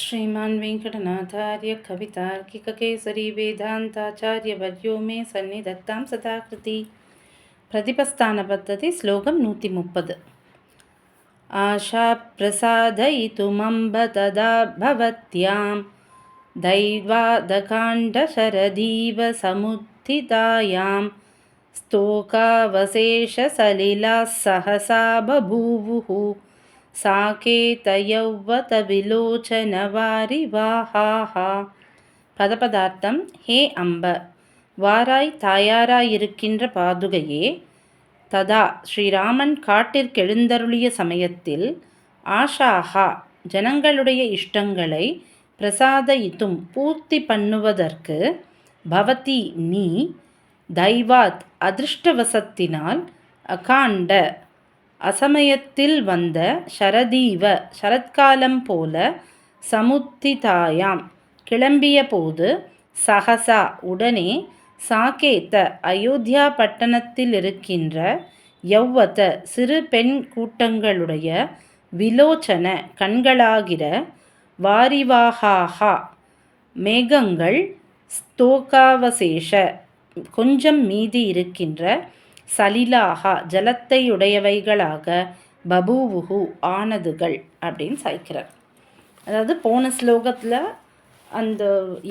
श्रीमान् वेङ्कटनाथार्य कवितार्किककेसरी वेदान्ताचार्यवर्यो मे सन्निधत्तां सदाकृति प्रतिपस्थानपद्धति श्लोकं 130 आशाप्रसादयितुमम्ब तदा भवत्यां दैवादकाण्डशरदीव समुत्थितायां स्तोकावशेषसलिलाः सहसा बभूवुः साकेतयौवत விலோச்சனவாரிவாஹாஹா. பதபதார்த்தம். ஹே அம்ப, வாராய் தாயாராயிருக்கின்ற பாதுகையே. ததா, ஸ்ரீராமன் காட்டிற்கெழுந்தருளிய சமயத்தில் ஆஷாஹா, ஜனங்களுடைய இஷ்டங்களை பிரசாதயித்தும் பூர்த்தி பண்ணுவதற்கு பவதி நீ தைவாத் அதிருஷ்டவசத்தினால் அகாண்ட அசமயத்தில் வந்த ஷரதீவ சரத்காலம் போல சமுத்திதாயாம் கிளம்பிய போது சகசா உடனே சாகேத அயோத்தியா பட்டணத்தில் இருக்கின்ற யௌவத சிறு பெண் கூட்டங்களுடைய விலோச்சன கண்களாகிற வாரிவாஹாஹா மேகங்கள் ஸ்தோகாவசேஷ கொஞ்சம் மீதி இருக்கின்ற சலிலாகா ஜலத்தையுடையவைகளாக பபூவுகு ஆனதுகள் அப்படின்னு சாய்க்கிறார். அதாவது போன ஸ்லோகத்தில் அந்த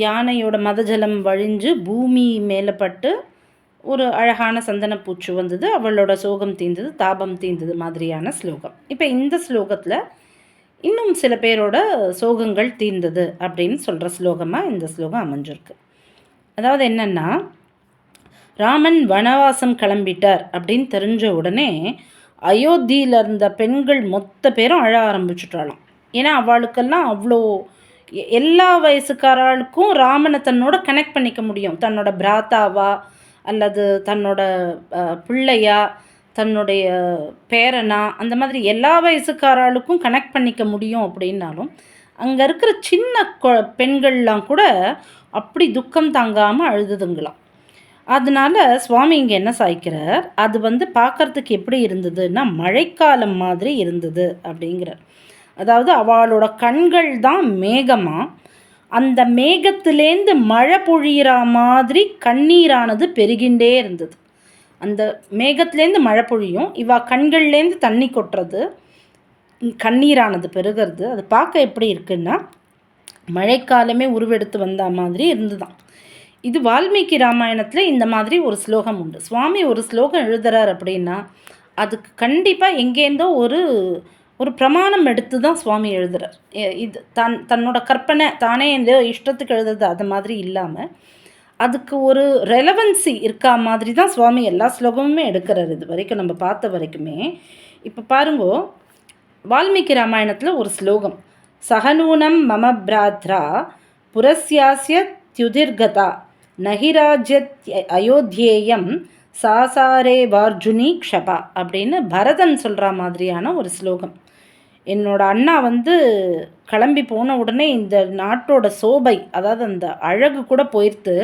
யானையோட மதஜலம் வழிஞ்சு பூமி மேலே பட்டு ஒரு அழகான சந்தனப்பூச்சு வந்தது, அவளோட சோகம் தீர்ந்தது, தாபம் தீர்ந்தது மாதிரியான ஸ்லோகம். இப்போ இந்த ஸ்லோகத்தில் இன்னும் சில பேரோட சோகங்கள் தீர்ந்தது அப்படின்னு சொல்கிற ஸ்லோகமாக இந்த ஸ்லோகம் அமைஞ்சிருக்கு. அதாவது என்னென்னா, ராமன் வனவாசம் கிளம்பிட்டார் அப்படின்னு தெரிஞ்ச உடனே அயோத்தியில் இருந்த பெண்கள் மொத்த பேரும் அழ ஆரம்பிச்சுட்டாலாம். ஏன்னா அவளுக்கெல்லாம் அவ்வளோ எல்லா வயசுக்காராளுக்கும் ராமனை தன்னோட கனெக்ட் பண்ணிக்க முடியும். தன்னோட பிராத்தாவா அல்லது தன்னோட பிள்ளையா தன்னுடைய பேரனா அந்த மாதிரி எல்லா வயசுக்காராளுக்கும் கனெக்ட் பண்ணிக்க முடியும். அப்படின்னாலும் அங்கே இருக்கிற சின்ன பெண்கள்லாம் கூட அப்படி துக்கம் தாங்காமல் அழுதுதுங்களாம். அதனால சுவாமி இங்கே என்ன சாய்க்கிறார், அது பார்க்குறதுக்கு எப்படி இருந்ததுன்னா மழைக்காலம் மாதிரி இருந்தது அப்படிங்கிறார். அதாவது அவளோட கண்கள் தான் மேகமாக, அந்த மேகத்திலேருந்து மழை பொழியிற மாதிரி கண்ணீரானது பெருகின்றே இருந்தது. அந்த மேகத்திலேருந்து மழை பொழியும், இவ கண்கள்லேருந்து தண்ணி கொட்டுறது, கண்ணீரானது பெருகிறது. அது பார்க்க எப்படி இருக்குன்னா மழைக்காலமே உருவெடுத்து வந்த மாதிரி இருந்துதான். இது வால்மீகி ராமாயணத்தில் இந்த மாதிரி ஒரு ஸ்லோகம் உண்டு. சுவாமி ஒரு ஸ்லோகம் எழுதுகிறார் அப்படின்னா அதுக்கு கண்டிப்பாக எங்கேருந்தோ ஒரு பிரமாணம் எடுத்து தான் சுவாமி எழுதுகிறார். இது தன்னோட கற்பனை தானே எந்த இஷ்டத்துக்கு எழுதுறது அது மாதிரி இல்லாமல் அதுக்கு ஒரு ரெலவன்சி இருக்கா மாதிரி தான் சுவாமி எல்லா ஸ்லோகமுமே எடுக்கிறார். இது வரைக்கும் நம்ம பார்த்த வரைக்குமே. இப்போ பாருங்கோ, வால்மீகி ராமாயணத்தில் ஒரு ஸ்லோகம், சகநூனம் மம பிராத்ரா புரஸ்யாஸ்ய த்யுதிர்கதா நகிராஜ்யத் அயோத்தியேயம் சாசாரே வார்ஜுனி க்ஷபா அப்படின்னு பரதன் சொல்கிற மாதிரியான ஒரு ஸ்லோகம். என்னோட அண்ணா கிளம்பி போன உடனே இந்த நாட்டோட சோபை, அதாவது அந்த அழகு கூட போயிடுத்து.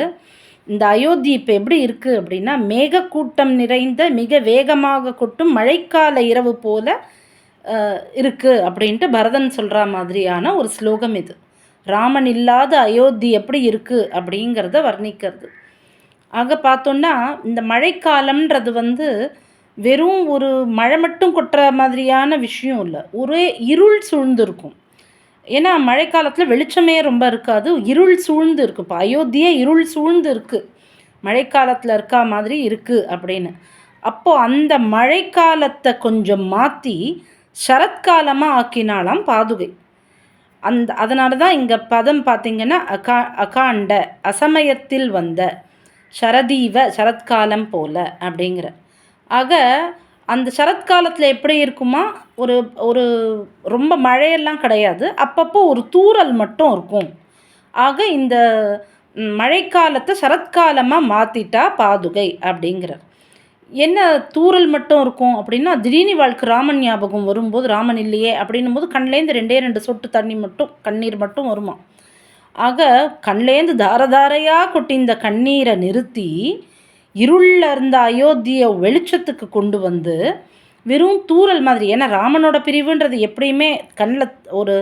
இந்த அயோத்தி இப்போ எப்படி இருக்குது அப்படின்னா மேகக்கூட்டம் நிறைந்த மிக வேகமாக கொட்டும் மழைக்கால இரவு போல இருக்குது அப்படின்ட்டு பரதன் சொல்கிற மாதிரியான ஒரு ஸ்லோகம் இது. ராமன் இல்லாத அயோத்தி எப்படி இருக்குது அப்படிங்கிறத வர்ணிக்கிறது. ஆக பார்த்தோன்னா இந்த மழைக்காலம்ன்றது வெறும் ஒரு மழை மட்டும் கொட்டுற மாதிரியான விஷயம் இல்லை, ஒரே இருள் சூழ்ந்துருக்கும். ஏன்னா மழைக்காலத்தில் வெளிச்சமே ரொம்ப இருக்காது, இருள் சூழ்ந்து இருக்குது. இப்போ அயோத்தியே இருள் சூழ்ந்து இருக்குது, மழைக்காலத்தில் இருக்கா மாதிரி இருக்குது அப்படின்னு. அப்போது அந்த மழைக்காலத்தை கொஞ்சம் மாற்றி சரத்காலமாக ஆக்கினாலாம் பாதுகை. அதனால தான் இங்கே பதம் பார்த்திங்கன்னா அகாண்ட அசமயத்தில் வந்த சரதீவ சரத்காலம் போல அப்படிங்கிற. ஆக அந்த சரத்காலத்தில் எப்படி இருக்குமா, ஒரு ரொம்ப மழையெல்லாம் கிடையாது, அப்பப்போ ஒரு தூறல் மட்டும் இருக்கும். ஆக இந்த மழைக்காலத்தை சரத்காலமாக மாற்றிட்டா பாதுகை அப்படிங்கிறார். என்ன தூறல் மட்டும் இருக்கும் அப்படின்னா, திடீர்னு வாழ்க்கை ராமன் ஞாபகம் வரும்போது ராமன் இல்லையே அப்படின்னும் போது கண்லேருந்து 2 சொட்டு தண்ணி மட்டும் கண்ணீர் மட்டும் வருமா. ஆக கண்லேருந்து தாரதாரையாக கொட்டி இந்த கண்ணீரை நிறுத்தி இருளில் இருந்த அயோத்தியை வெளிச்சத்துக்கு கொண்டு வெறும் தூறல் மாதிரி. ஏன்னா ராமனோட பிரிவுன்றது எப்படியுமே கண்ணில் ஒரு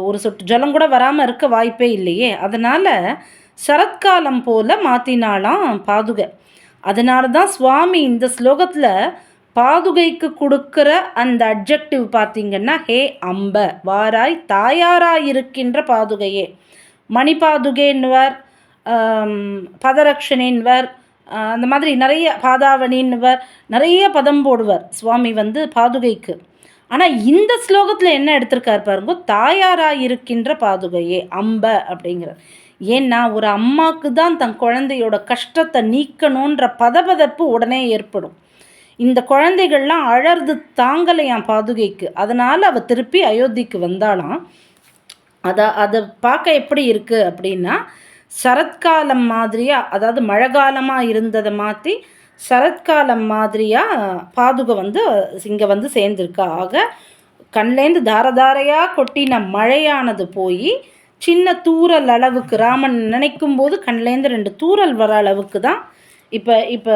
ஒரு சொட்டு ஜலம் கூட வராமல் இருக்க வாய்ப்பே இல்லையே. அதனால் சரத்காலம் போல் மாற்றினாலாம் பாதுகை. அதனால தான் சுவாமி இந்த ஸ்லோகத்தில் பாதுகைக்கு கொடுக்குற அந்த அட்ஜெக்டிவ் பார்த்திங்கன்னா, ஹே அம்ப வாராய் தாயாராயிருக்கின்ற பாதுகையே. மணி பாதுகைன்னுவர், பதரக்ஷணின்வர், அந்த மாதிரி நிறைய பாதாவணின்னுவர், நிறைய பதம் போடுவர் சுவாமி பாதுகைக்கு. ஆனால் இந்த ஸ்லோகத்தில் என்ன எடுத்திருக்கார் பாருங்க, தாயாராயிருக்கின்ற பாதுகையே அம்ப அப்படிங்கிற. ஏன்னா ஒரு அம்மாவுக்கு தான் தன் குழந்தையோட கஷ்டத்தை நீக்கணுன்ற பதபதப்பு உடனே ஏற்படும். இந்த குழந்தைகள்லாம் அழறது தாங்கலையாம் பாதுகைக்கு. அதனால் அவள் திருப்பி அயோத்திக்கு வந்தாலாம். அதை பார்க்க எப்படி இருக்குது அப்படின்னா, சரத்காலம் மாதிரியாக, அதாவது மழை காலமாக இருந்ததை மாற்றி சரத்காலம் மாதிரியாக பாதுகை இங்கே சேர்ந்துருக்கா. ஆக கண்லேருந்து தாரதாரையாக கொட்டின மழையானது போய் சின்ன தூரல் அளவுக்கு, ராமன் நினைக்கும் போது கண்லேருந்து 2 தூரல் வர அளவுக்கு தான் இப்போ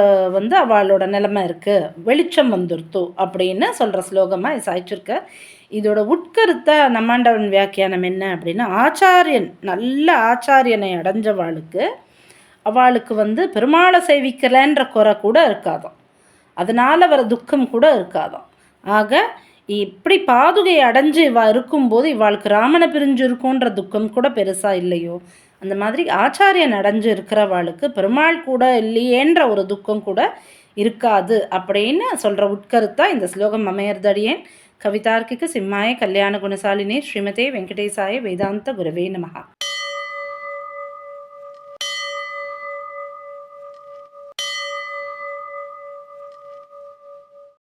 அவளோட நிலைமை இருக்குது, வெளிச்சம் வந்துருத்தோ அப்படின்னு சொல்கிற ஸ்லோகமாக சாய்ச்சிருக்க. இதோட உட்கருத்தை நம்மாண்டவன் வியாக்கியானம் என்ன அப்படின்னா, ஆச்சாரியன் நல்ல ஆச்சாரியனை அடைஞ்சவாளுக்கு அவளுக்கு பெருமாளை சேவிக்கலைன்ற குறை கூட இருக்காதாம். அதனால் வர துக்கம் கூட இருக்காதாம். ஆக இப்படி பாதுகை அடைஞ்சு இருக்கும்போது இவாளுக்கு ராமனை பிரிஞ்சு இருக்குன்ற துக்கம் கூட பெருசாக இல்லையோ, அந்த மாதிரி ஆச்சாரியன் அடைஞ்சு இருக்கிறவாளுக்கு பெருமாள் கூட இல்லையேன்ற ஒரு துக்கம் கூட இருக்காது அப்படின்னு சொல்கிற உட்கருத்தாக இந்த ஸ்லோகம் அமையறதடியேன். கவிதார்க்கிக சிம்மாய கல்யாண குணசாலினே ஸ்ரீமதே வெங்கடேசாய வேதாந்த குரவே நமஹா.